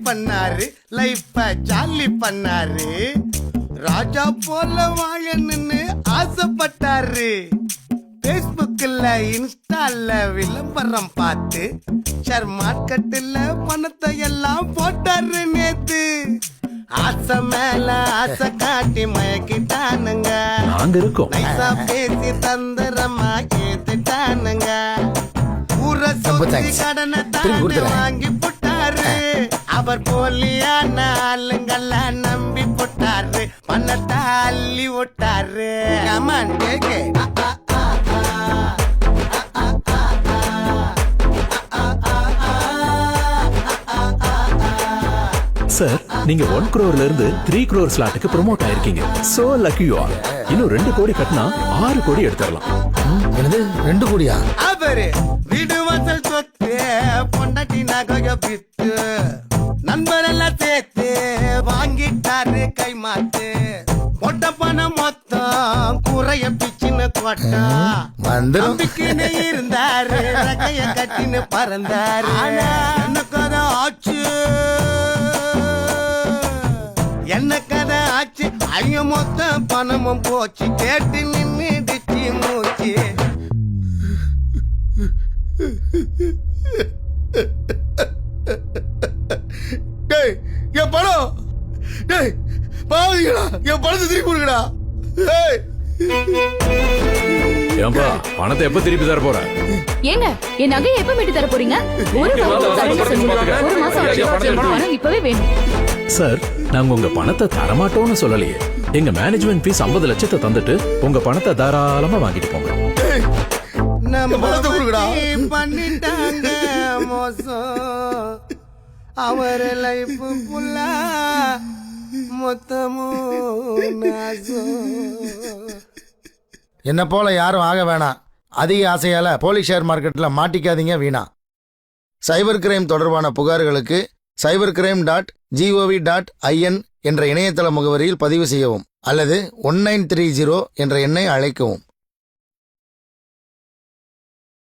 பண்ணாரு, லைஃப ஜாலி பண்ணாரு. ராஜா போல வாழணும்னு ஆசைப்பட்டாரு. பேஸ்புக்ல இன்ஸ்டால விளம்பரம் பார்த்து ஷேர் மார்க்கெட்ல பணத்தை எல்லாம் போட்டாரு நேத்து. ஆசை மேல ஆசை காட்டி மயக்கிட்டானுங்க. நாங்க இருக்கோம். நைசா பேசி தந்திரமா ஏத்துட்டானுங்க. ஊரை சுத்தி கடனை தாண்டி வாங்கி போட்டாரு. அவர் போலியான ஆளுங்கள நம்பி போட்டாரு. பணத்தை அள்ளி விட்டாரு. கமான் கேக்கு. சார், நீங்க 1 crore இருந்து 3 crore ஸ்லாட்டுக்கு ப்ரோமோட் ஆயிருக்கீங்க. So lucky you are. இன்னும் 2 கோடி கட்டினா 6 கோடி எடுத்துடலாம். என்னது 2 கோடியா? அவரு வீடு வாசல் சொத்து, பொண்டாட்டி நகைய வித்து, நண்பரெல்லாம் சேர்த்து வாங்கிட்டாரு கை மாத்து. பொட்ட பணம் மொத்தம் குறைய பிச்சுன்னு கொட்டா. நம்பிக்கைன்னு இருந்தாரு, நகைய கட்டின்னு பறந்தாரு. என்ன கதை ஆச்சு, என்ன கதை ஆச்சு. ஐயோ மொத்த பணமும் போச்சு. கேட்டு நின்னுடுச்சு மூச்சு. டேய் என் பணம், டேய் பாவீங்களா, என் பணத்தை திருப்பி கொடுங்கடா. டேய் ஏன்பா பணத்தை எப்ப திருப்பி தர போற? ஏங்க என் நகையை எப்ப மீட்டு தர போறீங்க? ஒரு மாசம் இப்பவே வேணும். சார், நாங்க உங்க பணத்தை தரமாட்டோம்னு சொல்லலையே. எங்க மேனேஜ்மெண்ட் ஃபீஸ் 50 லட்சத்தை தந்துட்டு உங்க பணத்தை தாராளமா வாங்கிட்டு போங்க. நம்ம பணத்தை கொடுங்கடா. பண்ணிட்டாங்க மோசம். அவர் லைஃப் ஃபுல்லா மொத்தமும் நாசம். என்ன போல யாரும் ஆக வேணாம். அதிக ஆசையால போலி ஷேர் மார்க்கெட்ல மாட்டிக்காதீங்க வீணா. சைபர் கிரைம் தொடர்பான புகார்களுக்கு cybercrime.gov.in என்ற இணையதள முகவரியில் பதிவு செய்யவும் அல்லது 1930 என்ற எண்ணை அழைக்கவும்.